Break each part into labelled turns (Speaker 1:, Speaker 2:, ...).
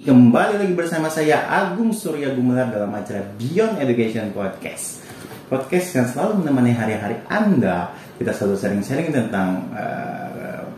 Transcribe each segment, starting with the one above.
Speaker 1: Kembali lagi bersama saya Agung Surya Gumelar dalam acara Beyond Education Podcast. Podcast yang selalu menemani hari-hari Anda. Kita selalu sharing-sharing tentang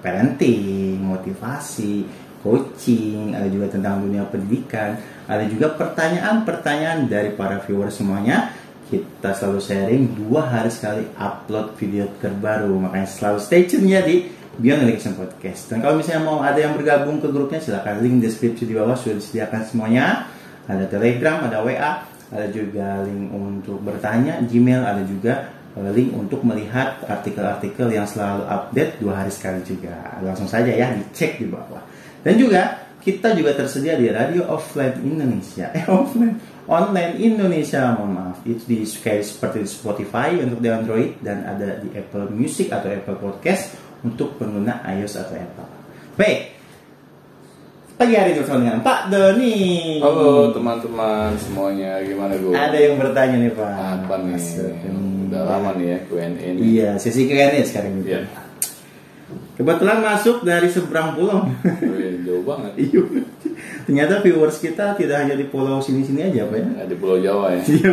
Speaker 1: parenting, motivasi, coaching, ada juga tentang dunia pendidikan, ada juga pertanyaan-pertanyaan dari para viewers semuanya. Kita selalu sharing 2 hari sekali upload video terbaru, makanya selalu stay tune ya di Beyond Education Podcast. Dan kalau misalnya mau ada yang bergabung ke grupnya, silakan link deskripsi di bawah sudah disediakan semuanya. Ada Telegram, ada WA, ada juga link untuk bertanya, Gmail, ada juga link untuk melihat artikel-artikel yang selalu update 2 hari sekali juga. Langsung saja ya dicek di bawah. Dan juga kita juga tersedia di Radio Offline Indonesia. Online Indonesia, mohon maaf. Itu kayak seperti di Spotify untuk di Android, dan ada di Apple Music atau Apple Podcast untuk pengguna iOS atau Apple. Baik, pagi hari bersama dengan Pak Doni.
Speaker 2: Halo teman-teman semuanya, gimana gue?
Speaker 1: Ada yang bertanya nih Pak.
Speaker 2: Apa nih? Udah lama nih ya Q&A nih.
Speaker 1: Iya, sesi Q&A sekarang gitu.
Speaker 2: Iya.
Speaker 1: Kebetulan masuk dari seberang pulau.
Speaker 2: Jauh banget.
Speaker 1: Iya. Ternyata viewers kita tidak hanya di pulau sini-sini aja Pak ya.
Speaker 2: Di Pulau Jawa ya.
Speaker 1: Iya,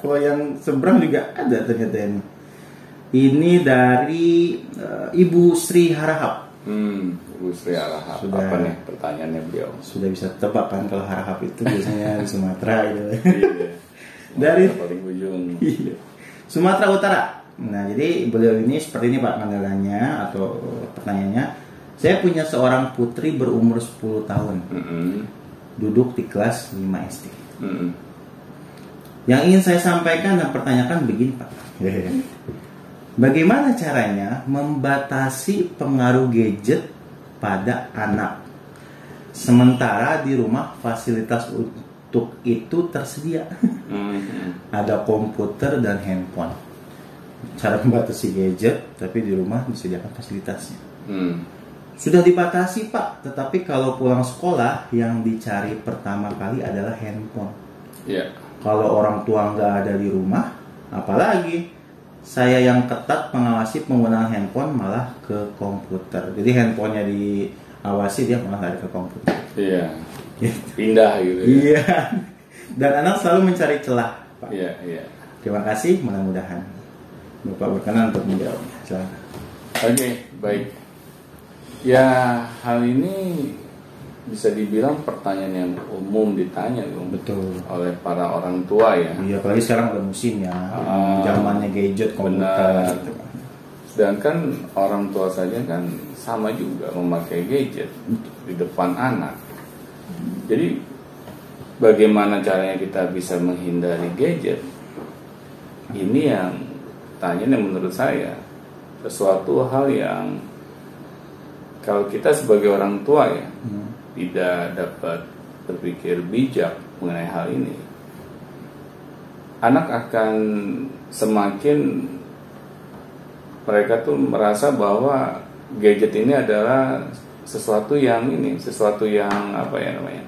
Speaker 1: pulau yang seberang juga ada ternyata ini. Ini dari Ibu Sri Harahap.
Speaker 2: Ibu Sri Harahap.
Speaker 1: Sudah.
Speaker 2: Apa nih pertanyaannya beliau?
Speaker 1: Sudah bisa tebak kan kalau Harahap itu biasanya di Sumatera gitu.
Speaker 2: Iya.
Speaker 1: Dari
Speaker 2: paling ujung.
Speaker 1: Iya. Sumatera Utara. Nah, jadi beliau ini seperti ini Pak kendalanya atau pertanyaannya. Saya punya seorang putri berumur 10 tahun. Duduk di kelas 5 SD. Yang ingin saya sampaikan dan pertanyakan begini Pak. Bagaimana caranya membatasi pengaruh gadget pada anak? Sementara di rumah fasilitas untuk itu tersedia. Ada komputer dan handphone. Cara membatasi gadget, tapi di rumah disediakan fasilitasnya. Sudah dibatasi Pak, tetapi kalau pulang sekolah yang dicari pertama kali adalah handphone.
Speaker 2: Iya.
Speaker 1: Kalau orang tua nggak ada di rumah, apalagi saya yang ketat mengawasi penggunaan handphone malah ke komputer. Jadi handphonenya diawasi, dia malah lari ke komputer.
Speaker 2: Iya.
Speaker 1: Gitu.
Speaker 2: Pindah gitu ya.
Speaker 1: Iya. Dan anak selalu mencari celah, Pak.
Speaker 2: Iya.
Speaker 1: Terima kasih, mudah-mudahan Bapak berkenan untuk menjawabnya. Silakan.
Speaker 2: Oke, baik. Ya, hal ini bisa dibilang pertanyaan yang umum ditanya
Speaker 1: Betul.
Speaker 2: oleh para orang tua ya.
Speaker 1: Iya, apalagi sekarang udah musim ya, zamannya gadget, komputer. Gitu.
Speaker 2: Sedangkan orang tua saja kan sama juga memakai gadget di depan anak. Jadi bagaimana caranya kita bisa menghindari gadget? Ini yang tanya menurut saya sesuatu hal yang kalau kita sebagai orang tua ya tidak dapat berpikir bijak mengenai hal ini, anak akan semakin mereka tuh merasa bahwa gadget ini adalah sesuatu yang apa ya namanya,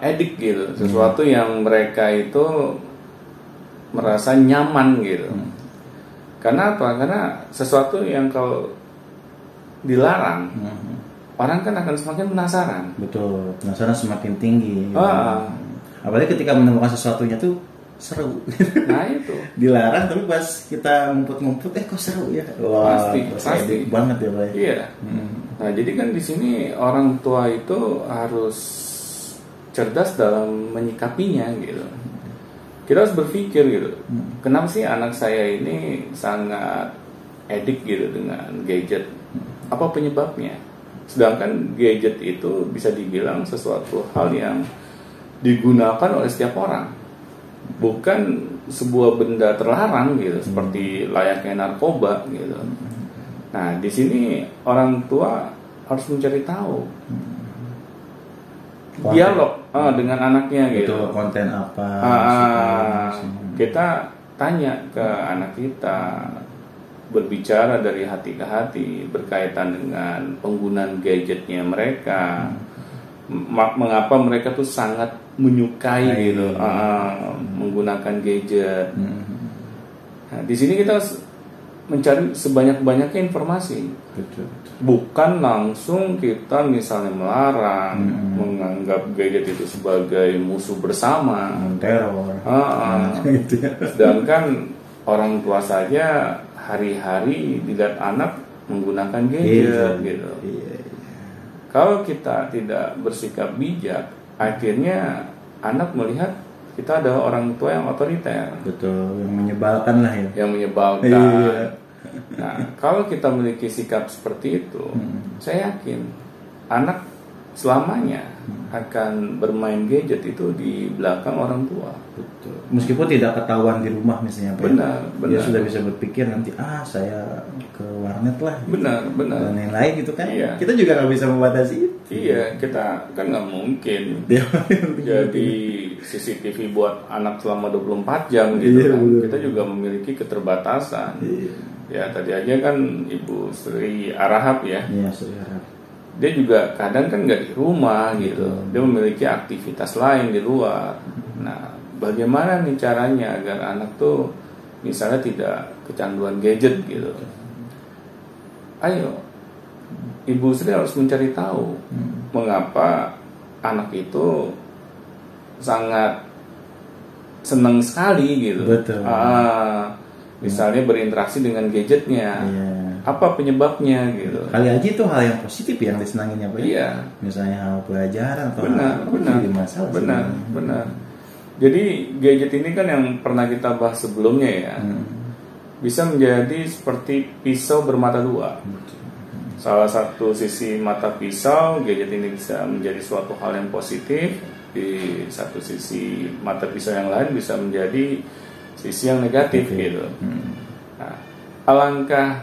Speaker 2: edik gitu, sesuatu yang mereka itu merasa nyaman gitu. Karena apa? Karena sesuatu yang kalau dilarang, orang kan akan semakin penasaran.
Speaker 1: Betul, penasaran semakin tinggi. Apalagi ketika menemukan sesuatunya tuh seru.
Speaker 2: Nah itu.
Speaker 1: Dilarang tapi pas kita ngumpet-ngumpet, kok seru ya. Wah,
Speaker 2: pasti
Speaker 1: banget ya Pak.
Speaker 2: Iya. Nah jadi kan di sini orang tua itu harus cerdas dalam menyikapinya gitu. Kita harus berpikir gitu. Kenapa sih anak saya ini sangat edik gitu dengan gadget? Apa penyebabnya? Sedangkan gadget itu bisa dibilang sesuatu hal yang digunakan oleh setiap orang, bukan sebuah benda terlarang gitu, seperti layaknya narkoba gitu. Nah, di sini orang tua harus mencari tahu, dialog dengan anaknya gitu.
Speaker 1: Itu konten apa?
Speaker 2: Kita tanya ke anak kita, berbicara dari hati ke hati berkaitan dengan penggunaan gadgetnya mereka, mengapa mereka tuh sangat menyukai gitu menggunakan gadget. Nah, di sini kita mencari sebanyak-banyaknya informasi.
Speaker 1: Betul.
Speaker 2: Bukan langsung kita misalnya melarang, menganggap gadget itu sebagai musuh bersama,
Speaker 1: teror.
Speaker 2: Gitu ya. Sedangkan orang tua saja hari-hari dilihat anak menggunakan gadget gitu.
Speaker 1: Iya.
Speaker 2: Kalau kita tidak bersikap bijak, akhirnya anak melihat kita adalah orang tua yang otoriter.
Speaker 1: Betul, yang menyebalkan lah ya.
Speaker 2: Yang menyebalkan.
Speaker 1: Iya.
Speaker 2: Nah, kalau kita memiliki sikap seperti itu, saya yakin anak selamanya akan bermain gadget itu di belakang orang tua.
Speaker 1: Betul. Meskipun tidak ketahuan di rumah misalnya, Pak.
Speaker 2: Benar.
Speaker 1: Dia sudah bisa berpikir nanti saya ke warnet lah. Gitu.
Speaker 2: Benar.
Speaker 1: Dan yang lain gitu kan.
Speaker 2: Iya.
Speaker 1: Kita juga nggak bisa membatasi itu.
Speaker 2: Iya, kita kan nggak mungkin jadi CCTV buat anak selama 24 jam gitu
Speaker 1: iya,
Speaker 2: kan.
Speaker 1: betul.
Speaker 2: Kita juga memiliki keterbatasan.
Speaker 1: Iya.
Speaker 2: Ya tadi aja kan Ibu Sri Arahap ya.
Speaker 1: Iya, Sri Arahap.
Speaker 2: Dia juga kadang kan nggak di rumah gitu. Dia memiliki aktivitas lain di luar. Nah, bagaimana nih caranya agar anak tuh misalnya tidak kecanduan gadget gitu? Ayo, Ibu Sri harus mencari tahu mengapa anak itu sangat senang sekali gitu.
Speaker 1: Betul.
Speaker 2: Misalnya berinteraksi dengan gadgetnya.
Speaker 1: Iya.
Speaker 2: Apa penyebabnya gitu?
Speaker 1: Kali aja itu hal yang positif yang disenanginnya, Pak.
Speaker 2: Iya.
Speaker 1: Misalnya hal pelajaran atau
Speaker 2: Benar.
Speaker 1: jadi masalah.
Speaker 2: Benar. Jadi gadget ini kan yang pernah kita bahas sebelumnya ya, bisa menjadi seperti pisau bermata dua. Salah satu sisi mata pisau, gadget ini bisa menjadi suatu hal yang positif. Di satu sisi mata pisau yang lain bisa menjadi sisi yang negatif gitu. Nah, alangkah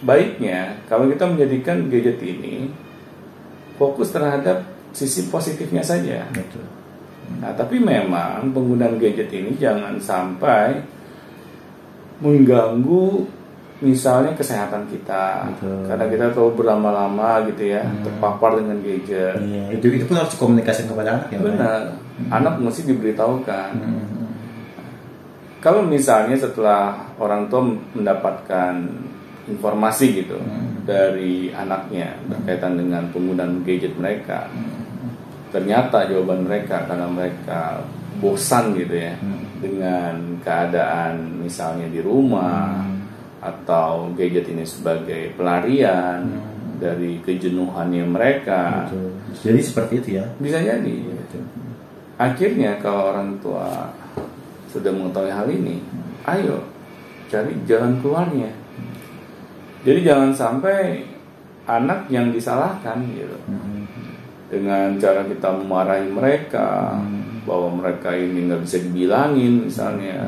Speaker 2: baiknya kalau kita menjadikan gadget ini fokus terhadap sisi positifnya saja.
Speaker 1: Betul.
Speaker 2: Nah, tapi memang penggunaan gadget ini jangan sampai mengganggu misalnya kesehatan kita.
Speaker 1: Betul.
Speaker 2: Karena kita tahu berlama-lama gitu ya terpapar dengan gadget.
Speaker 1: Iya, itu pun harus dikomunikasikan kepada anak ya.
Speaker 2: Benar. Anak mesti diberitahukan. Kalau misalnya setelah orang tua mendapatkan informasi gitu dari anaknya berkaitan dengan penggunaan gadget mereka, ternyata jawaban mereka karena mereka bosan gitu ya dengan keadaan misalnya di rumah atau gadget ini sebagai pelarian dari kejenuhannya mereka.
Speaker 1: Betul. Jadi seperti itu ya.
Speaker 2: Bisa jadi. Akhirnya kalau orang tua sudah mengetahui hal ini, ayo cari jalan keluarnya. Jadi jangan sampai anak yang disalahkan gitu. Dengan cara kita memarahi mereka bahwa mereka ini nggak bisa dibilangin misalnya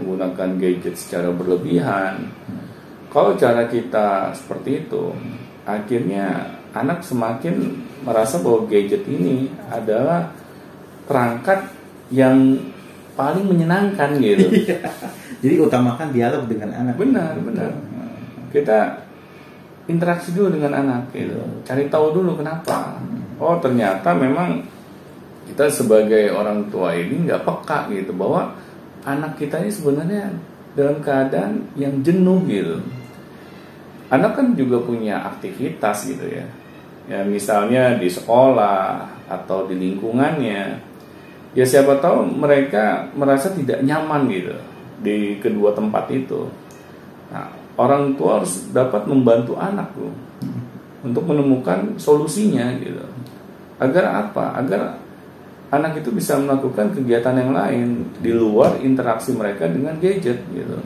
Speaker 2: menggunakan gadget secara berlebihan. Kalau cara kita seperti itu, akhirnya anak semakin merasa bahwa gadget ini adalah perangkat yang paling menyenangkan gitu.
Speaker 1: Jadi utamakan dialog dengan anak.
Speaker 2: Benar. Kita interaksi dulu dengan anak gitu. Cari tahu dulu kenapa. Oh, ternyata memang kita sebagai orang tua ini nggak peka gitu bahwa anak kita ini sebenarnya dalam keadaan yang jenuh gitu. Anak kan juga punya aktivitas gitu ya. Ya misalnya di sekolah atau di lingkungannya. Ya siapa tahu mereka merasa tidak nyaman gitu di kedua tempat itu. Nah, orang tua harus dapat membantu anak tuh untuk menemukan solusinya gitu. Agar apa? Agar anak itu bisa melakukan kegiatan yang lain di luar interaksi mereka dengan gadget gitu.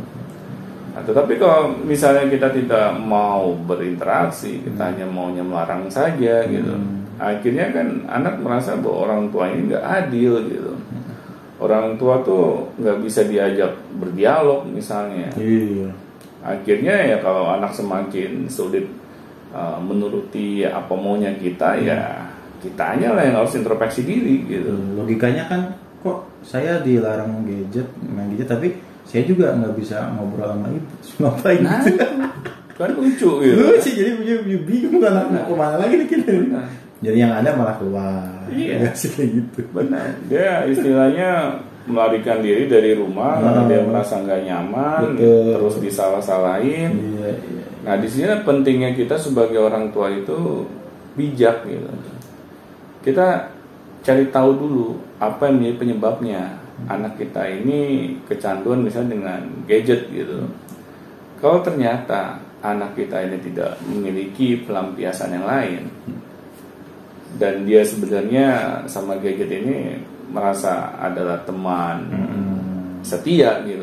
Speaker 2: Nah, tetapi kalau misalnya kita tidak mau berinteraksi, kita hanya maunya melarang saja gitu. Akhirnya kan anak merasa bahwa orang tua ini nggak adil gitu. Orang tua tuh nggak bisa diajak berdialog misalnya.
Speaker 1: Iya.
Speaker 2: Akhirnya ya kalau anak semakin sulit menuruti apa maunya kita, ya kitanya lah yang harus introspeksi diri gitu.
Speaker 1: Logikanya kan kok saya dilarang main gadget tapi saya juga nggak bisa ngobrol sama ibu. Ngapain
Speaker 2: Nah,
Speaker 1: gitu?
Speaker 2: kan lucu gitu.
Speaker 1: Lucu, jadi bingung kan mau kemana lagi nih kita.
Speaker 2: Nah.
Speaker 1: Jadi yang ada malah keluar.
Speaker 2: Iya.
Speaker 1: Ya, sih kayak gitu.
Speaker 2: Benar. Dia istilahnya melarikan diri dari rumah karena dia merasa nggak nyaman, terus disalah-salahin. Nah, di sini pentingnya kita sebagai orang tua itu bijak gitu. Kita cari tahu dulu apa yang menjadi penyebabnya anak kita ini kecanduan misalnya dengan gadget gitu. Kalau ternyata anak kita ini tidak memiliki pelampiasan yang lain dan dia sebenarnya sama gadget ini merasa adalah teman setia gitu.